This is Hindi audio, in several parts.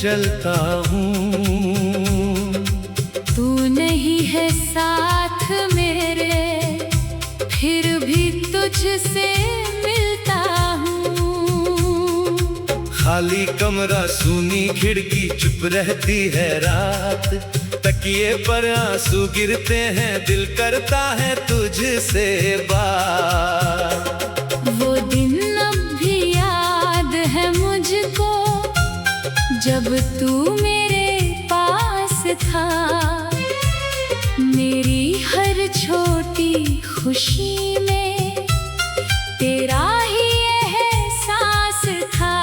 चलता हूँ। तू नहीं है साथ मेरे, फिर भी तुझसे मिलता हूँ। खाली कमरा, सूनी खिड़की, चुप रहती है रात। तकिए पर आंसू गिरते हैं, दिल करता है तुझसे बात। वो दिन अब भी याद है मुझको, जब तू मेरे पास था। मेरी हर छोटी खुशी में तेरा ही एहसास था।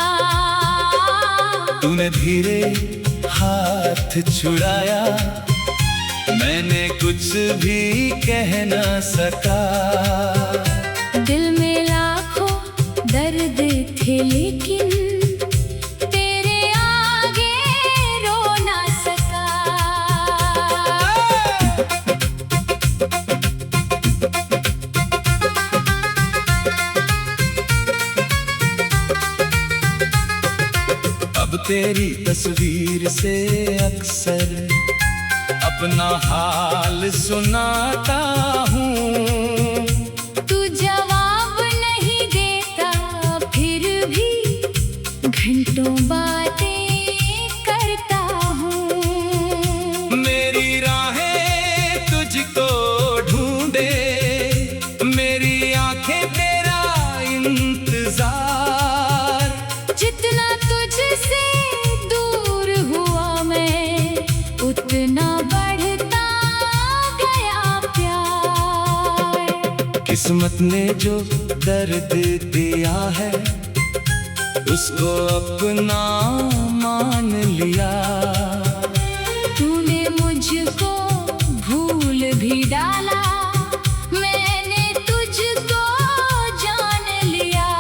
तूने धीरे हाथ छुड़ाया, मैंने कुछ भी कह ना सका। दिल में लाखों दर्द थे, लेकिन तेरे आगे रो ना सका। अब तेरी तस्वीर से अक्सर अपना हाल सुनाता हूँ। तू जवाब नहीं देता, फिर भी घंटों बातें करता हूँ। मेरी राहें तुझको ढूंढे, मेरी आंखें तेरा इंतजार। जितना तुझसे दूर हुआ मैं, उतना बढ़ता गया प्यार। किस्मत ने जो दर्द दिया है, उसको अपना मान लिया। तूने मुझको भूल भी डाला, मैंने तुझको जान लिया।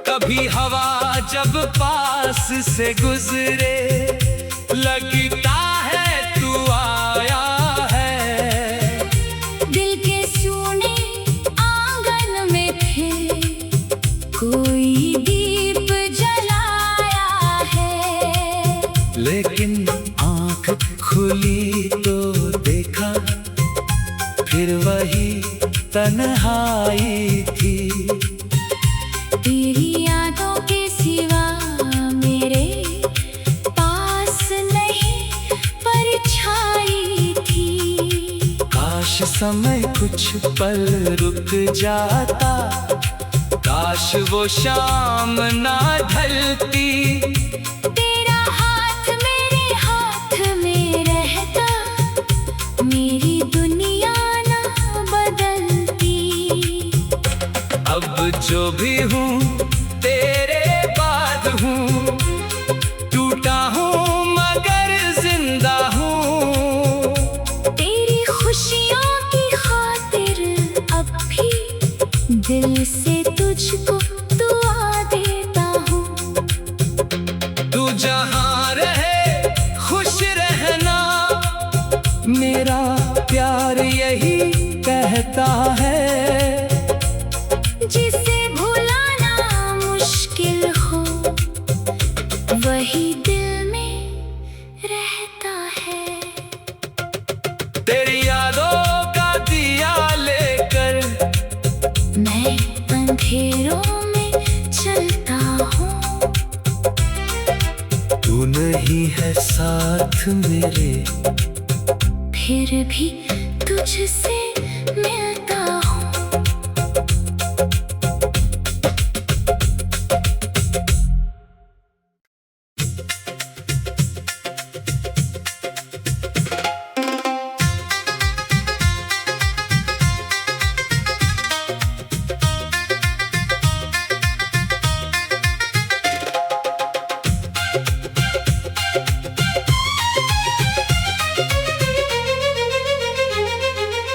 कभी हवा जब पास से गुजरे, लगता है तू आया है। दिल के सूने आंगन में फिर कोई दीप जलाया है। लेकिन आँख खुली तो देखा, फिर वही तन्हाई थी। तेरी यादों के सिवा मेरे पास नहीं परछाई थी। काश समय कुछ पल रुक जाता, काश वो शाम ना ढलती। तेरा हाथ मेरे हाथ में रहता, मेरी दुनिया ना बदलती। अब जो भी हूँ तेरे बाद हूँ, टूटा हूँ मगर जिंदा हूँ। तेरी खुशियों की खातिर अब भी दिल से तुझको दुआ देता हूँ। तू जहाँ रहे खुश रहना, मेरा प्यार यही कहता है। जिसे भुलाना मुश्किल हो, वही दिल में रहता है। तेरी यादों का दिया लेकर मैं अंधेरों में चलता हूँ। तू नहीं है साथ मेरे, फिर भी तुझसे मिलता हूँ।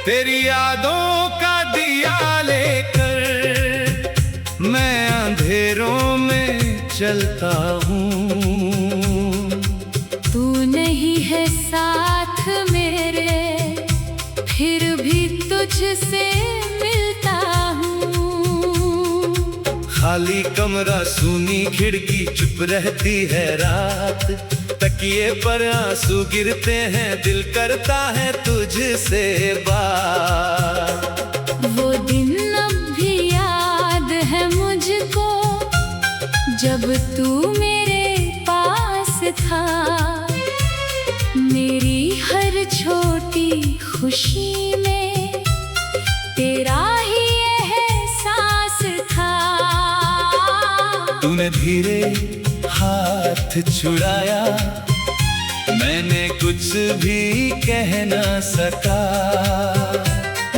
तेरी यादों का दिया लेकर मैं अंधेरों में चलता हूँ। तुझसे मिलता हूँ। खाली कमरा, सूनी खिड़की, चुप रहती है रात। तकिए पर आंसू गिरते हैं, दिल करता है तुझसे बात। वो दिन अब भी याद है मुझको, जब तू मेरे पास था। मेरी हर छोटी खुशी में तेरा ही एहसास था। तूने धीरे हाथ छुड़ाया, मैंने कुछ भी कह ना सका।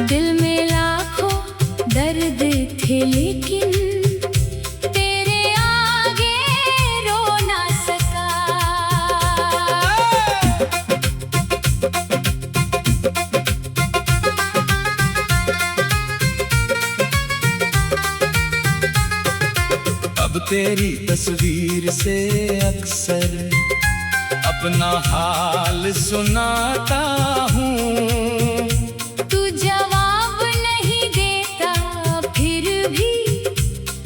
दिल में लाखों दर्द थे, लेकिन तेरे आगे रो ना सका। अब तेरी तस्वीर से अक्सर अपना हाल सुनाता हूँ। तू जवाब नहीं देता, फिर भी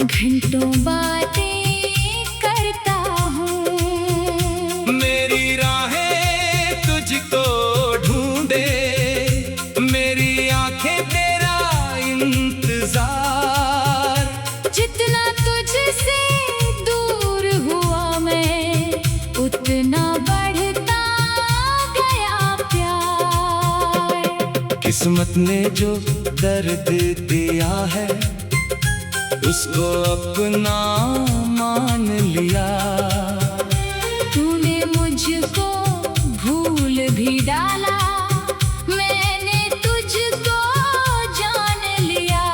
घंटों बातें करता हूँ। मेरी राहें तुझको ढूंढे, मेरी आंखें तेरा इंतजार। जितना तुझसे दूर हुआ मैं, उतना बढ़ता गया प्यार। किस्मत ने जो दर्द दिया है, उसको अपना मान लिया। तूने मुझको भूल भी डाला, मैंने तुझको जान लिया।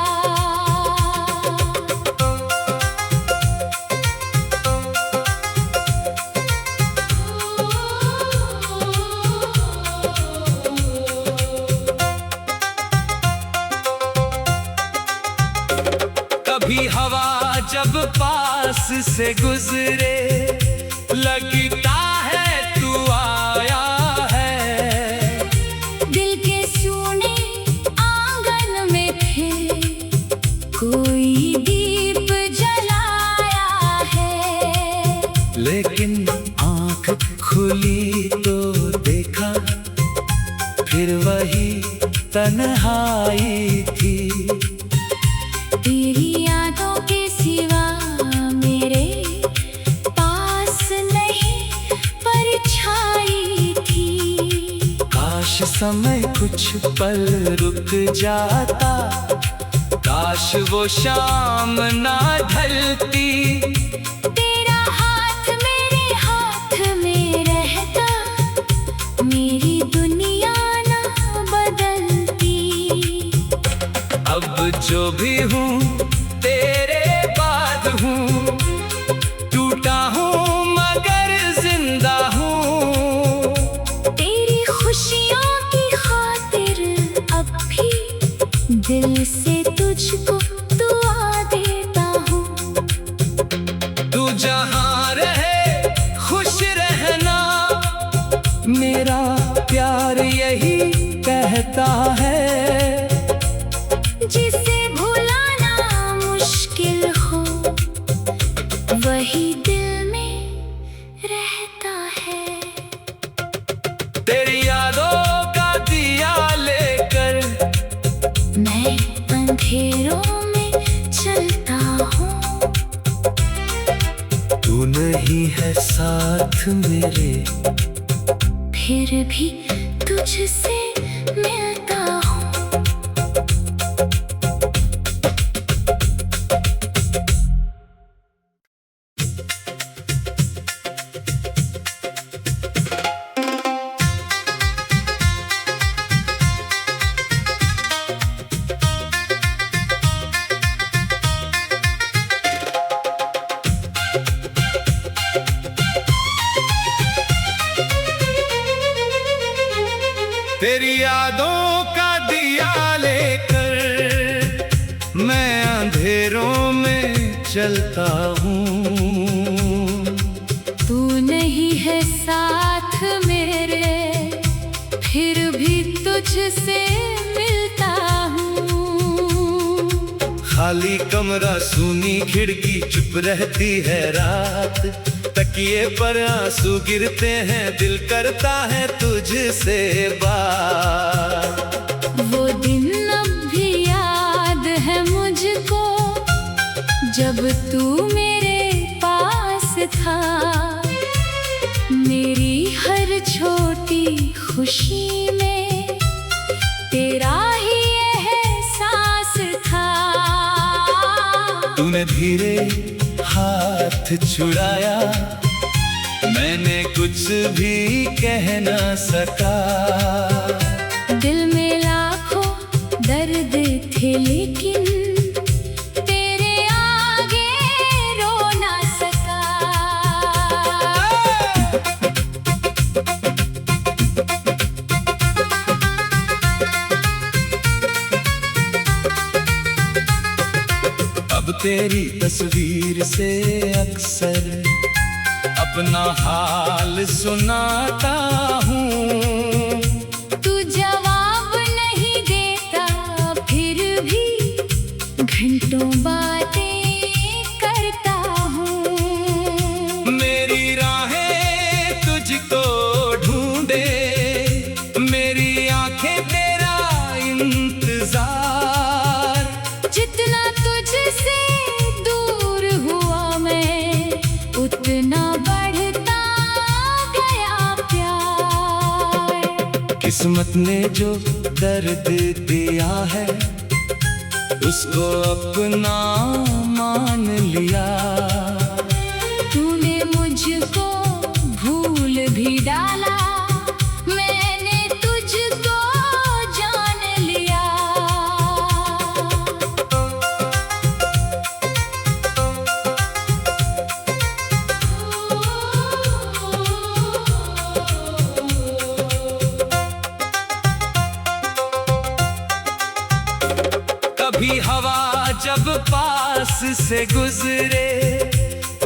कभी हवा जब पास से गुजरे, लगता है तू आया है। दिल के सूने आंगन में फिर कोई दीप जलाया है। लेकिन आंख खुली तो देखा, फिर वही तन्हाई थी। तेरी यादों के सिवा मेरे पास नहीं परछाई थी। काश समय कुछ पल रुक जाता, काश वो शाम ना ढलती। तेरा हाथ मेरे हाथ में रहता, मेरी दुनिया ना बदलती। अब जो भी हूँ तेरे बाद हूँ, टूटा हूँ मगर जिंदा हूँ। तेरी खुशियों की खातिर अब भी दिल से तुझको दुआ देता हूँ। तू जहाँ रहे खुश रहना, मेरा प्यार यही कहता है। जिसे भुलाना मुश्किल हो, वही दिल में रहता है। तेरी यादों का दिया लेकर मैं अंधेरों में चलता हूँ। तू नहीं है साथ मेरे, फिर भी तुझसे मिलता हूँ। तेरी यादों का दिया लेकर मैं अंधेरों में चलता हूँ। तू नहीं है साथ मेरे, फिर भी तुझसे मिलता हूँ। खाली कमरा, सूनी खिड़की, चुप रहती है रात। तकिए पर आंसू गिरते हैं, दिल करता है तुझसे बात। वो दिन अब भी याद है मुझको, जब तू मेरे पास था। मेरी हर छोटी खुशी में तेरा ही एहसास था। तूने धीरे हाथ छुड़ाया, मैंने कुछ भी कह न सका। दिल में लाखों दर्द थे, लेकिन तेरे आगे रो ना सका। अब तेरी तस्वीर से अक्सर अपना हाल सुनाता हूँ। तू जवाब नहीं देता, फिर भी घंटों बातें करता हूँ। मेरी राहें तुझको ढूंढे, मेरी आंखें तेरा इंतजार। जितना तुझसे दूर हुआ मैं, उतना बढ़ता गया प्यार। किस्मत ने जो दर्द दिया है, उसको अपना मान लिया। तूने मुझको भूल भी डाला, मैंने तुझको जान लिया। कभी हवा जब पास से गुजरे,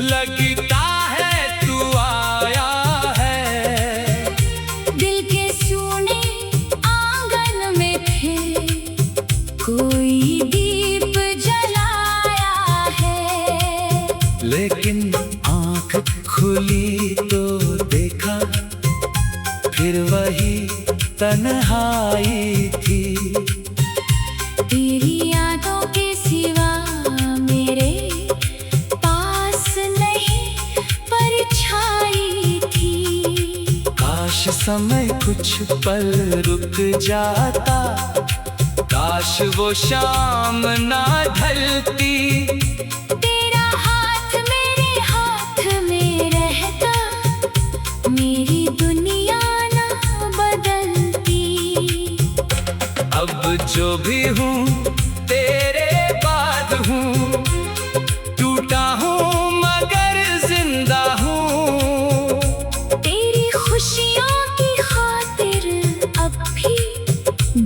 लगता है तू आया है। दिल के सूने आंगन में फिर कोई दीप जलाया है। लेकिन आँख खुली तो देखा, फिर वही तन्हाई थी। तेरी यादों के सिवा मेरे पास नहीं परछाई थी। काश समय कुछ पल रुक जाता, काश वो शाम ना ढलती। तेरा हाथ मेरे हाथ में रहता, मेरी दुनिया ना बदलती। अब जो भी हूँ तेरे बाद हूँ, टूटा हूँ मगर जिंदा हूँ। तेरी खुशियों की खातिर अब भी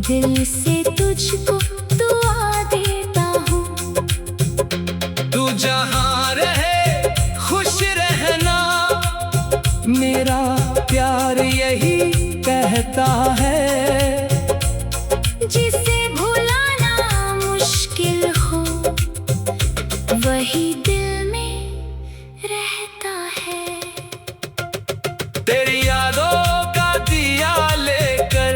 दिल से तुझको दुआ देता हूँ। तू जहाँ रहे खुश रहना, मेरा प्यार यही कहता है। जिसे भुलाना मुश्किल हो, वही दिल में रहता है। तेरी यादों का दिया लेकर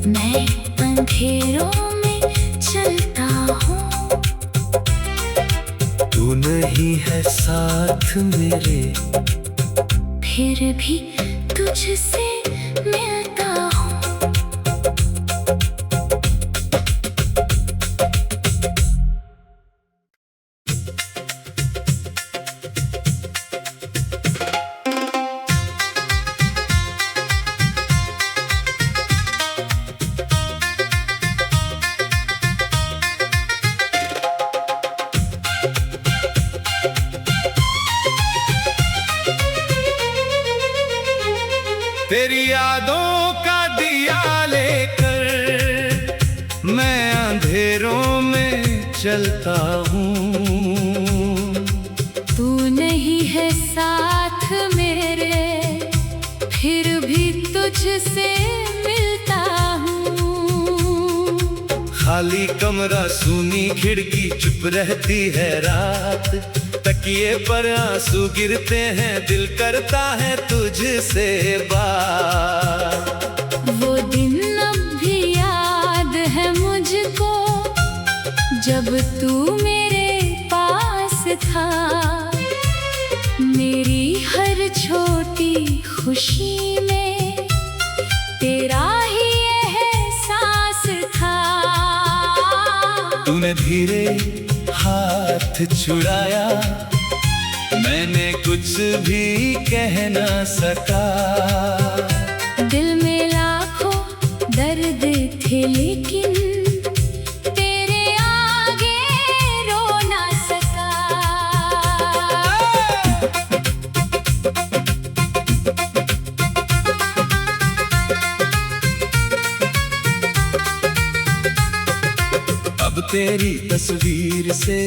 मैं अंधेरों में चलता हूँ। तू नहीं है साथ मेरे, फिर भी तुझसे मिलता हूँ। तेरी यादों का दिया लेकर मैं अंधेरों में चलता हूँ। तू नहीं है साथ मेरे, फिर भी तुझसे मिलता हूँ। खाली कमरा, सूनी खिड़की, चुप रहती है रात। तकिए पर आंसू गिरते हैं, दिल करता है तुझसे बात। वो दिन अब भी याद है मुझको, जब तू मेरे पास था। मेरी हर छोटी खुशी में तेरा ही एहसास था। तूने धीरे हाथ छुड़ाया, मैंने कुछ भी कह ना सका। दिल में लाखों दर्द थे, लेकिन तेरे आगे रो ना सका। अब तेरी तस्वीर से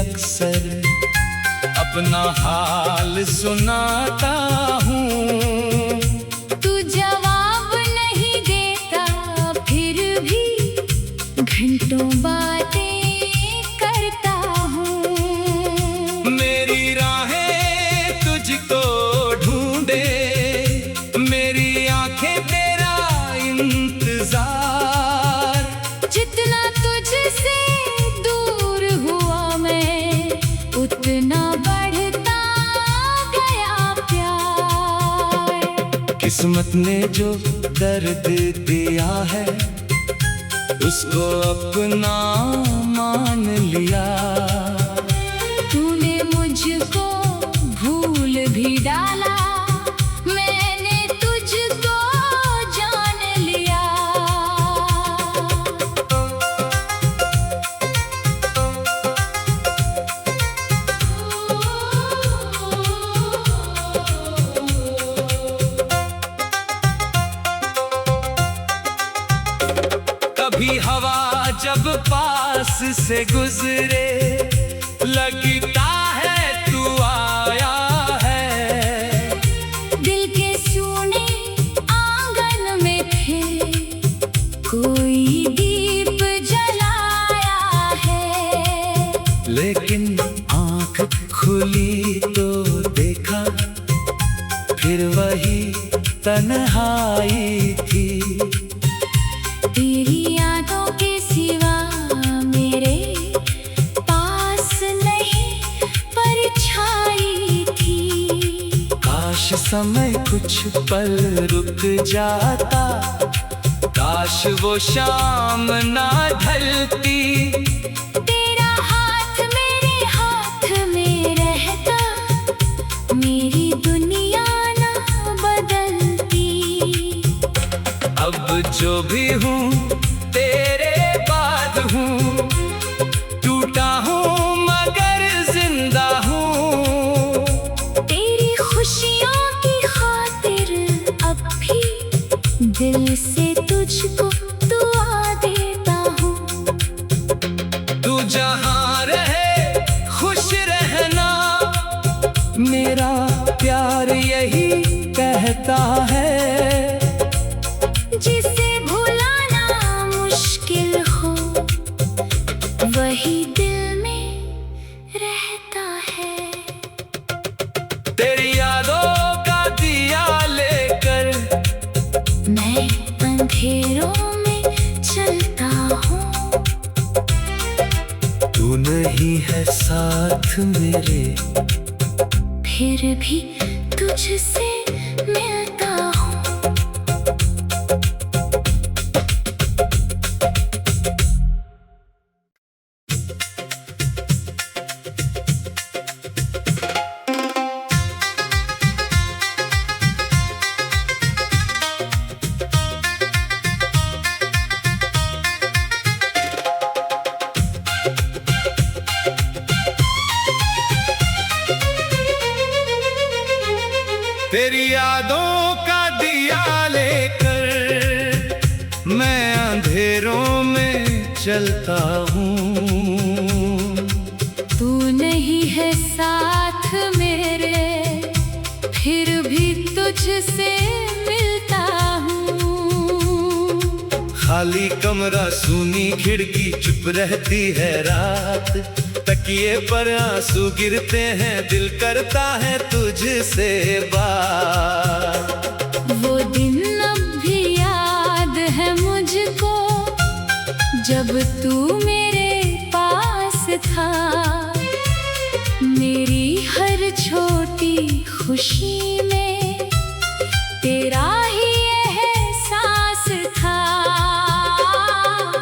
अक्सर अपना हाल सुनाता हूँ। तू जवाब नहीं देता, फिर भी घंटों बातें करता हूँ। मेरी राहें तुझको ढूंढे, मेरी आंखें तेरा इंतजार। जितना तुझसे दूर हुआ मैं, उतना बढ़ता गया प्यार। किस्मत ने जो दर्द दिया है, उसको अपना मान लिया। तूने मुझको भूल भी डाला, मैंने तुझको जान लिया। कभी हवा जब पास से गुजरे, लगता है तू आया है। दिल के सूने आंगन में फिर कोई दीप जलाया है। लेकिन आंख खुली तो देखा, फिर वही तन्हाई थी। तेरी यादों के सिवा मेरे पास नहीं परछाई थी। काश समय कुछ पल रुक जाता, काश वो शाम ना ढलती। तेरा हाथ मेरे हाथ में रहता, मेरी दुनिया ना बदलती। अब जो भी हूँ तेरे बाद हूँ, टूटा हूँ मगर जिंदा हूँ। तेरी खुशियों की खातिर अब भी दिल से तुझको दुआ देता हूँ। तू जहाँ रहे खुश रहना, मेरा प्यार यही कहता है। जिसे भुलाना मुश्किल हो, वही दिल में रहता है। तेरी यादों का दिया लेकर मैं अंधेरों में चलता हूँ। तू नहीं है साथ मेरे, फिर भी तुझसे मिलता हूँ। तेरी यादों का दिया लेकर मैं अंधेरों में चलता हूँ। तू नहीं है साथ मेरे, फिर भी तुझसे मिलता हूँ। खाली कमरा सूनी खिड़की चुप रहती है रात, तकिए पर आंसू गिरते हैं दिल करता है तुझसे बात। वो दिन अब भी याद है मुझको जब तू मेरे पास था, मेरी हर छोटी खुशी में तेरा ही एहसास था।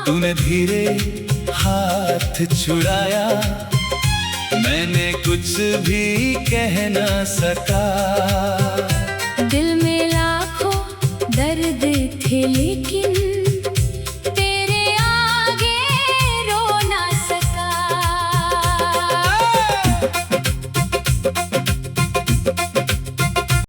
तूने धीरे हाथ छुड़ाया, मैंने कुछ भी कह ना सका। दिल में लाखों दर्द थे लेकिन